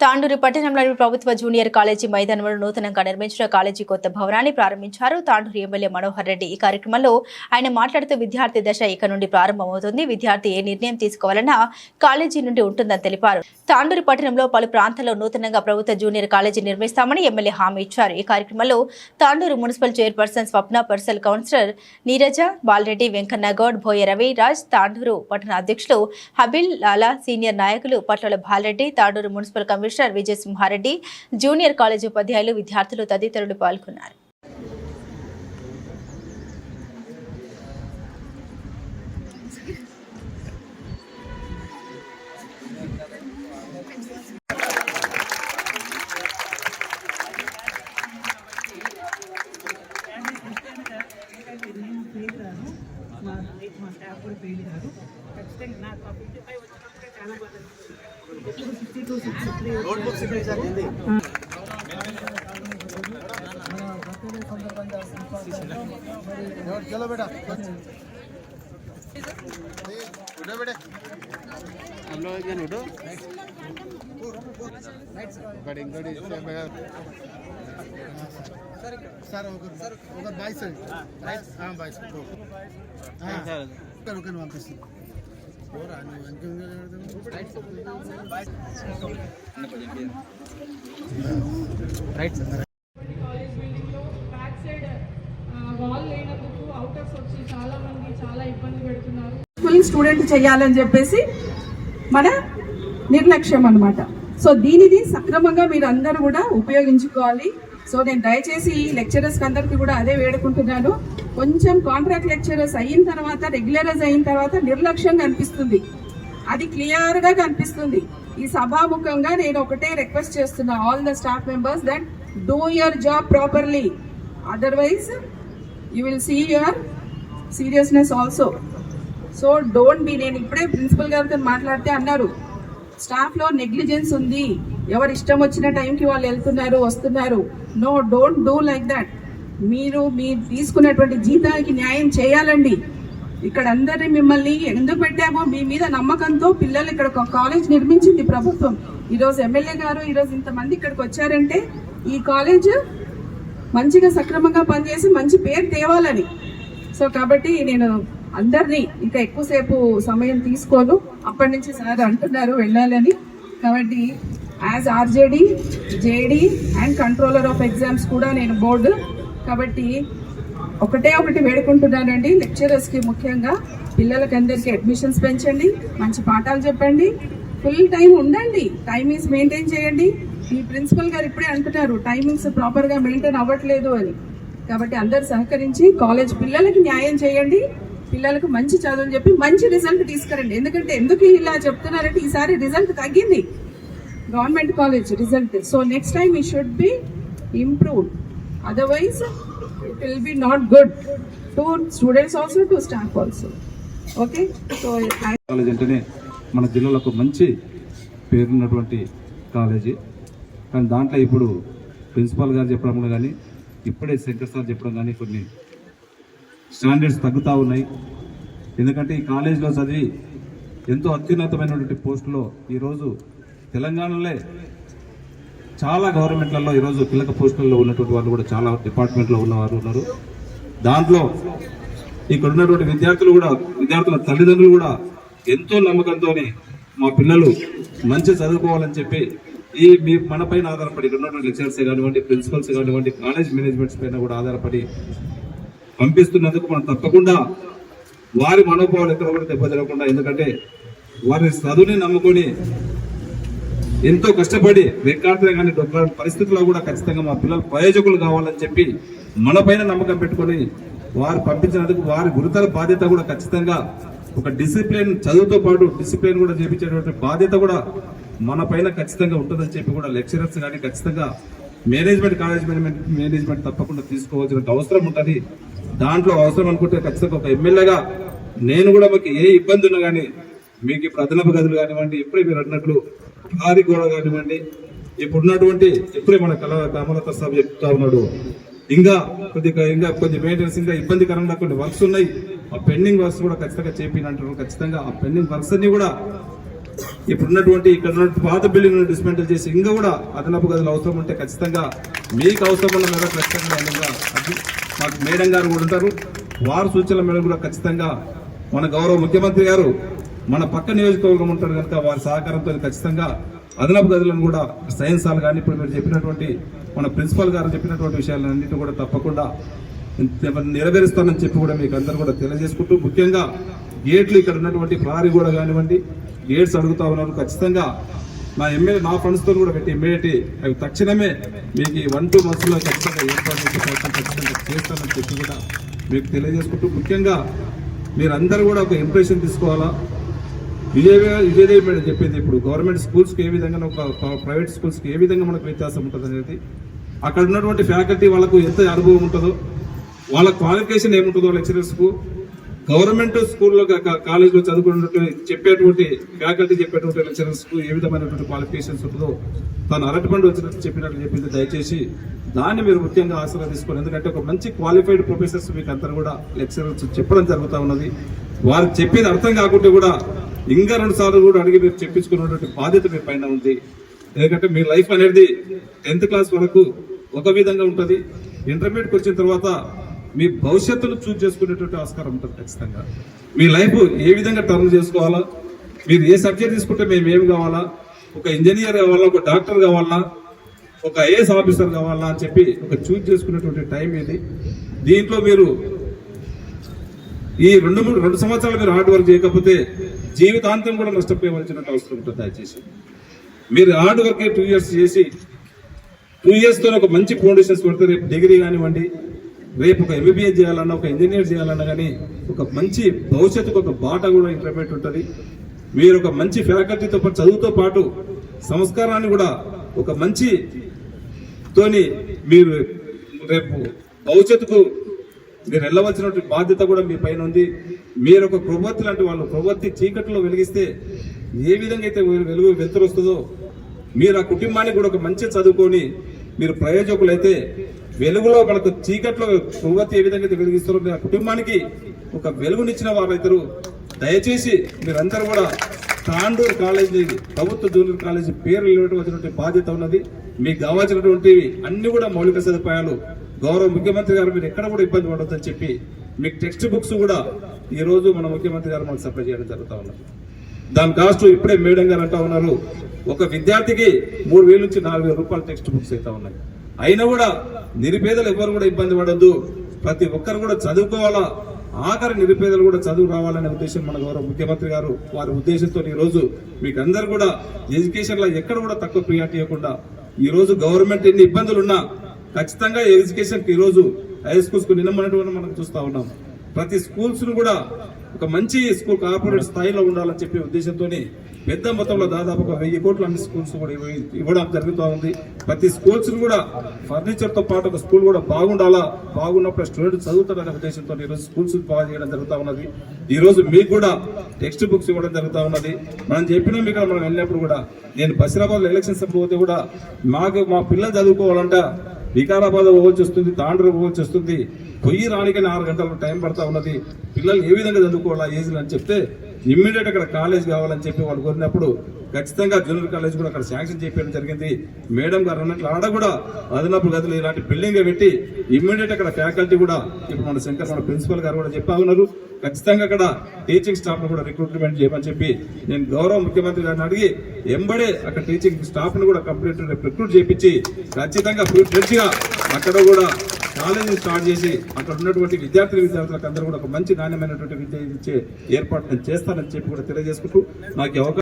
తాండూరు పట్టణంలోని ప్రభుత్వ junior college మైదానంలో నూతనంగా నిర్మించిన కాలేజీ కొత్త భవనాన్ని ప్రారంభించారు తాండూరు ఎమ్మెల్యే మనోహర్ రెడ్డి. ఈ కార్యక్రమంలో ఆయన మాట్లాడుతూ విద్యార్థి దశ ఇక నుండి ప్రారంభమవుతుంది. విద్యార్థి ఏ నిర్ణయం తీసుకోవాలన్నా కాలేజీ నుండి ఉంటుందని తెలిపారు. తాండూరు పట్టణంలో పలు ప్రాంతాల్లో నూతనంగా ప్రభుత్వ జూనియర్ కాలేజీ నిర్మిస్తామని ఎమ్మెల్యే హామీ ఇచ్చారు. ఈ కార్యక్రమంలో తాండూరు మున్సిపల్ చైర్పర్సన్ స్వప్న, పర్సనల్ కౌన్సిలర్ నీరజ, బాలరెడ్డి, వెంకన్నగౌడ్, బోయ రవి రాజ్, తాండూరు పట్టణ అధ్యక్షులు హబిల్ లాలా, సీనియర్ నాయకులు పట్ల బాలరెడ్డి, తాండూరు మున్సిపల్ కమిషనర్ విజయ సింహారెడ్డి, జూనియర్ కాలేజీ ఉపాధ్యాయులు, విద్యార్థులు తదితరులు పాల్గొన్నారు. चलो बेटा उठो बेटे हम लोग एक जन उठो सर ओकर 22 हां 22 हां सर ओकर वापस और आने राइट सर స్టూడెంట్ చేయాలని చెప్పేసి మన నిర్లక్ష్యం అన్నమాట. సో దీనిని సక్రమంగా మీరు అందరూ కూడా ఉపయోగించుకోవాలి. సో నేను దయచేసి లెక్చరర్స్ అందరికీ కూడా అదే వేడుకుంటున్నాను. కొంచెం కాంట్రాక్ట్ లెక్చరర్స్ అయిన తర్వాత, రెగ్యులరైజ్ అయిన తర్వాత నిర్లక్ష్యం కనిపిస్తుంది, అది క్లియర్ గా కనిపిస్తుంది. ఈ సభాముఖంగా నేను ఒకటే రిక్వెస్ట్ చేస్తున్నా, all the staff members, that do your job properly, otherwise you will see your seriousness also. So don't be, నేను ఇప్పుడే ప్రిన్సిపల్ గారితో మాట్లాడితే అన్నారు స్టాఫ్ లో నెగ్లిజెన్స్ ఉంది, ఎవరు ఇష్టం వచ్చిన టైంకి వాళ్ళు వెళ్తున్నారు వస్తున్నారు. No, don't do like that. మీరు తీసుకున్నటువంటి జీతానికి న్యాయం చేయాలండి. ఇక్కడ అందరినీ మిమ్మల్ని ఎందుకు పెట్టామో మీ మీద నమ్మకంతో పిల్లలు ఇక్కడ ఒక కాలేజ్ నిర్మించింది ప్రభుత్వం. ఈరోజు ఎమ్మెల్యే గారు ఈరోజు ఇంతమంది ఇక్కడికి వచ్చారంటే ఈ కాలేజ్ మంచిగా సక్రమంగా పనిచేసి మంచి పేరు తేవాలని. సో కాబట్టి నేను అందరినీ ఇంకా ఎక్కువసేపు సమయం తీసుకోను, అప్పటి నుంచి సార్ అంటున్నారు వెళ్ళాలని. కాబట్టి as RJD, JD and controller of exams కూడా నేను బోర్డు, కాబట్టి ఒకటి వేడుకుంటున్నానండి లెక్చరర్స్కి, ముఖ్యంగా పిల్లలకి అందరికీ అడ్మిషన్స్ పెంచండి, మంచి పాఠాలు చెప్పండి, ఫుల్ టైం ఉండండి, టైమింగ్స్ మెయింటైన్ చేయండి. మీ ప్రిన్సిపల్ గారు ఇప్పుడే అంటున్నారు టైమింగ్స్ ప్రాపర్గా మెయింటైన్ అవ్వట్లేదు అని. కాబట్టి అందరు సహకరించి కాలేజ్ పిల్లలకి న్యాయం చేయండి, పిల్లలకు మంచి చదువుని చెప్పి మంచి రిజల్ట్ తీసుకురండి. ఎందుకు ఇలా చెప్తున్నారంటే ఈసారి రిజల్ట్ తగ్గింది government college result. So next time it should be improved, otherwise it will be not good to students also, to staff also. Okay, so college అంటేనే మన జిల్లాలకు మంచి పేరున్నటువంటి కాలేజీ. కానీ దాంట్లో ఇప్పుడు ప్రిన్సిపాల్ గారు చెప్పడం కానీ, ఇప్పుడే శంకర్ సార్ చెప్పడం కానీ కొన్ని స్టాండర్డ్స్ తగ్గుతూ ఉన్నాయి. ఎందుకంటే ఈ కాలేజీలో చదివి ఎంతో అత్యున్నతమైనటువంటి పోస్టులో ఈరోజు తెలంగాణలో చాలా గవర్నమెంట్లలో ఈరోజు కీలక పోస్టులలో ఉన్నటువంటి వాళ్ళు కూడా చాలా డిపార్ట్మెంట్లో ఉన్నవారు ఉన్నారు. దాంట్లో ఇక్కడ ఉన్నటువంటి విద్యార్థుల తల్లిదండ్రులు కూడా ఎంతో నమ్మకంతో మా పిల్లలు మంచి చదువుకోవాలని చెప్పి మన పైన ఆధారపడి ఇక్కడ ఉన్నటువంటి లెక్చరర్స్ కానివ్వండి, ప్రిన్సిపల్స్ కానివ్వండి, కాలేజ్ మేనేజ్మెంట్స్ పైన కూడా ఆధారపడి పంపిస్తున్నందుకు మనం తప్పకుండా వారి మనోభావాలు ఎక్కడ కూడా దెబ్బతినకుండా, ఎందుకంటే వారి చదువుని నమ్ముకొని ఎంతో కష్టపడి వెక్కాడుతున్నా కానీ పరిస్థితుల్లో కూడా ఖచ్చితంగా మా పిల్లలు ప్రయోజకులు కావాలని చెప్పి మన పైన నమ్మకం పెట్టుకొని వారు పంపించినందుకు వారి గురుతర బాధ్యత కూడా ఖచ్చితంగా ఒక డిసిప్లిన్, చదువుతో పాటు డిసిప్లిన్ కూడా చేపించేటువంటి బాధ్యత కూడా మన పైన ఖచ్చితంగా ఉంటుందని చెప్పి కూడా లెక్చరర్స్ కానీ ఖచ్చితంగా మేనేజ్మెంట్, కాలేజ్ మేనేజ్మెంట్ తప్పకుండా తీసుకోవాల్సిన అవసరం ఉంటుంది. దాంట్లో అవసరం అనుకుంటే ఖచ్చితంగా ఒక ఎమ్మెల్యేగా నేను కూడా మాకు ఏ ఇబ్బంది ఉన్నా కానీ మీకు ఇప్పుడు అదనపు గదులు కానివ్వండి, ఇప్పుడే మీరు అన్నట్లు భారీ గోడ కానివ్వండి, ఇప్పుడున్నటువంటి ఇప్పుడే మన కమలత సాబ్ చెప్తా ఉన్నాడు, ఇంకా కొద్ది మెయింటెనెన్స్ ఇంకా ఇబ్బందికరంగా కొన్ని వర్క్స్ ఉన్నాయి. ఆ పెండింగ్ వర్క్స్ కూడా ఖచ్చితంగా చేపినంటారు. ఖచ్చితంగా ఆ పెండింగ్ వర్క్స్ అన్ని కూడా ఇప్పుడున్నటువంటి ఇక్కడ ఉన్న పాత బిల్డింగ్ డిస్మెంటల్ చేసి ఇంకా కూడా అదనపు గదులు అవసరం ఉంటే ఖచ్చితంగా మీకు అవసరం ఉన్న మేరకు ఖచ్చితంగా మాకు మేడం గారు కూడా ఉంటారు. వారు సూచనల మేరకు కూడా ఖచ్చితంగా మన గౌరవ ముఖ్యమంత్రి గారు మన పక్క నియోజకవర్గం ఉంటారు కనుక వారి సహకారంతో ఖచ్చితంగా అదనపు గదులను కూడా సైన్స్ హాల్ కానీ ఇప్పుడు మీరు చెప్పినటువంటి మన ప్రిన్సిపల్ గారు చెప్పినటువంటి విషయాలన్నింటినీ కూడా తప్పకుండా నెరవేరుస్తానని చెప్పి కూడా మీకు అందరూ కూడా తెలియజేసుకుంటూ, ముఖ్యంగా గేట్లు ఇక్కడ ఉన్నటువంటి ప్రహరీ కూడా కానివ్వండి, గేట్స్ అడుగుతా ఉన్నారు. ఖచ్చితంగా నా ఎమ్మెల్యే నా ఫండ్స్తో కూడా పెట్టి ఇమ్మీడియట్ అవి తక్షణమే మీకు 1-2 monthsలో ఖచ్చితంగా ఏర్పాటు చేసే ప్రయత్నం ఖచ్చితంగా చేస్తానని చెప్పి కూడా మీకు తెలియజేసుకుంటూ, ముఖ్యంగా మీరందరూ కూడా ఒక ఇంప్రెషన్ తీసుకోవాలా. విజయదేవి మేడం చెప్పింది ఇప్పుడు గవర్నమెంట్ స్కూల్స్కి ఏ విధంగా ఒక ప్రైవేట్ స్కూల్స్కి ఏ విధంగా మనకు వ్యత్యాసం ఉంటుంది అనేది, అక్కడ ఉన్నటువంటి ఫ్యాకల్టీ వాళ్ళకు ఎంత అనుభవం ఉంటుందో, వాళ్ళ క్వాలిఫికేషన్ ఏముంటుందో లెక్చరర్స్కు, గవర్నమెంట్ స్కూల్లో కాలేజ్లో చదువుకున్నట్టు చెప్పేటువంటి ఫ్యాకల్టీ చెప్పేటువంటి లెక్చరర్స్కు ఏ విధమైనటువంటి క్వాలిఫికేషన్స్ ఉంటుందో తను అరటిపండు వచ్చినట్టు చెప్పినట్టు చెప్పింది. దయచేసి దాన్ని మీరు ముఖ్యంగా ఆసరా తీసుకోండి. ఎందుకంటే ఒక మంచి క్వాలిఫైడ్ ప్రొఫెసర్స్ మీకు అందరూ కూడా లెక్చరర్స్ చెప్పడం జరుగుతూ ఉన్నది. వారు చెప్పేది అర్థం కాకుంటే కూడా ఇంకా 2 సార్లు కూడా అడిగి మీరు చెప్పించుకున్నటువంటి బాధ్యత మీ పైన ఉంది. ఎందుకంటే మీ లైఫ్ అనేది 10th క్లాస్ వరకు ఒక విధంగా ఉంటుంది. ఇంటర్మీడియట్కి వచ్చిన తర్వాత మీ భవిష్యత్తును చూజ్ చేసుకునేటువంటి ఆస్కారం ఉంటుంది. ఖచ్చితంగా మీ లైఫ్ ఏ విధంగా టర్న్ చేసుకోవాలా, మీరు ఏ సబ్జెక్ట్ తీసుకుంటే మేము ఏమి కావాలా, ఒక ఇంజనీర్ కావాలా, ఒక డాక్టర్ కావాలా, ఒక ఐఏఎస్ ఆఫీసర్ కావాలా అని చెప్పి ఒక చూజ్ చేసుకునేటువంటి టైం ఇది. దీంట్లో మీరు ఈ 2 సంవత్సరాలు మీరు హార్డ్ వర్క్ చేయకపోతే జీవితాంతం కూడా నష్టపోయవలసినట్టు అవసరం ఉంటుంది. దయచేసి మీరు హార్డ్ వర్క్ 2 years చేసి 2 yearsతో ఒక మంచి ఫౌండేషన్స్ కొడితే రేపు డిగ్రీ కానివ్వండి, రేపు ఒక ఎంబీబీఎస్ చేయాలన్నా, ఒక ఇంజనీర్ చేయాలన్నా కానీ ఒక మంచి భవిష్యత్తుకు ఒక బాట కూడా ఇంటర్మీడియట్ ఉంటుంది. మీరు ఒక మంచి ఫ్యాకల్టీతో పాటు చదువుతో పాటు సంస్కారాన్ని కూడా ఒక మంచి తోని మీరు రేపు భవిష్యత్తుకు మీరు వెళ్ళవలసినటువంటి బాధ్యత కూడా మీ పైన ఉంది. మీరు ఒక ప్రవృత్తి లాంటి వాళ్ళు, ప్రవృత్తి చీకట్లో వెలిగిస్తే ఏ విధంగా అయితే వెలుతురు వస్తుందో, మీరు ఆ కుటుంబాన్ని కూడా ఒక మంచి చదువుకొని మీరు ప్రయోజకులైతే వెలుగులో మనకు చీకట్లో ప్రవృత్తి ఏ విధంగా అయితే వెలిగిస్తారో మీ ఆ కుటుంబానికి ఒక వెలుగునిచ్చిన వారైతారు. దయచేసి మీరందరూ కూడా తాండూరు కాలేజీ, ప్రభుత్వ జూనియర్ కాలేజీ పేరు వచ్చినటువంటి బాధ్యత ఉన్నది. మీకు కావాల్సినటువంటి అన్ని కూడా మౌలిక సదుపాయాలు గౌరవ ముఖ్యమంత్రి గారు మీరు ఎక్కడ కూడా ఇబ్బంది పడవద్దని చెప్పి మీకు టెక్స్ట్ బుక్స్ కూడా ఈ రోజు మన ముఖ్యమంత్రి గారు మనకు సప్లై చేయడం జరుగుతూ ఉన్నారు. దాని కాస్ట్ ఇప్పుడే మేడం గారు అంటా ఉన్నారు, ఒక విద్యార్థికి 3,000 నుంచి 4,000 రూపాయలు టెక్స్ట్ బుక్స్ అయితే ఉన్నాయి. అయినా కూడా నిరుపేదలు ఎవరు కూడా ఇబ్బంది పడద్దు, ప్రతి ఒక్కరు కూడా చదువుకోవాలా, ఆఖరి నిరుపేదలు కూడా చదువు రావాలనే ఉద్దేశం మన గౌరవ ముఖ్యమంత్రి గారు వారి ఉద్దేశంతో ఈ రోజు మీకు అందరు కూడా ఎడ్యుకేషన్ లో ఎక్కడ కూడా తక్కువ ప్రియారిటీ ఇవ్వకుండా ఈ రోజు గవర్నమెంట్ ఎన్ని ఇబ్బందులు ఉన్నా ఖచ్చితంగా ఎడ్యుకేషన్ కి ఈ రోజు హై స్కూల్స్ కు నిన్నమన్నటువంటి మనం చూస్తా ఉన్నాం. ప్రతి స్కూల్స్ ను కూడా ఒక మంచి స్కూల్ కార్పొరేట్ స్థాయిలో ఉండాలని చెప్పే ఉద్దేశంతో పెద్ద మొత్తంలో దాదాపు 1000 కోట్ల అన్ని స్కూల్స్ కూడా ఇవ్వడం జరుగుతూ ఉంది. ప్రతి స్కూల్స్ కూడా ఫర్నిచర్ తో పాటు ఒక స్కూల్ కూడా బాగుండాలా, బాగున్నప్పుడు స్టూడెంట్ చదువుతారనే ఉద్దేశంతో ఈ రోజు స్కూల్స్ బాగా చేయడం జరుగుతూ ఉన్నది. ఈ రోజు మీకు కూడా టెక్స్ట్ బుక్స్ ఇవ్వడం జరుగుతూ ఉన్నది. మనం చెప్పినా మీకు మనం వెళ్ళినప్పుడు కూడా, నేను బసిరాబాద్ ఎలక్షన్స్ పోతే కూడా మా పిల్లలు చదువుకోవాలంట వికారాబాద్ పోవాల్సి వస్తుంది, తాండ్రు పోవాల్సి వస్తుంది, పొయ్యి రానికని 6 గంటల టైం పడతా ఉన్నది, పిల్లలు ఏ విధంగా చదువుకోవాలా ఏజ్లు అని చెప్తే ఇమ్మీడియట్ అక్కడ కాలేజ్ కావాలని చెప్పి వాళ్ళు కోరినప్పుడు ఖచ్చితంగా జూనియర్ కాలేజ్ కూడా అక్కడ శాంక్షన్ చేయడం జరిగింది. మేడం గారు అన్నట్లు ఆడ కూడా అదనపు గదులు ఇలాంటి బిల్డింగ్ పెట్టి ఇమ్మీడియట్ అక్కడ ఫ్యాకల్టీ కూడా ఇప్పుడు మన ప్రిన్సిపల్ గారు కూడా చెప్పా ఉన్నారు. ఖచ్చితంగా అక్కడ టీచింగ్ స్టాఫ్ ను కూడా రిక్రూట్మెంట్ చేయమని చెప్పి నేను గౌరవ ముఖ్యమంత్రి గారిని అడిగి ఎంబడే అక్కడ టీచింగ్ స్టాఫ్ ను కూడా కంప్లీట్ రిక్రూట్ చేయించి ఖచ్చితంగా ఫుల్ ఫ్లెడ్జ్ గా అక్కడ కూడా కాలేజీ స్టార్ట్ చేసి అక్కడ ఉన్నటువంటి విద్యార్థులకు అందరూ కూడా ఒక మంచి నాణ్యమైనటువంటి విద్య ఇచ్చే ఏర్పాటు నేను చేస్తానని చెప్పి కూడా తెలియజేసుకుంటూ నాకు అవకాశం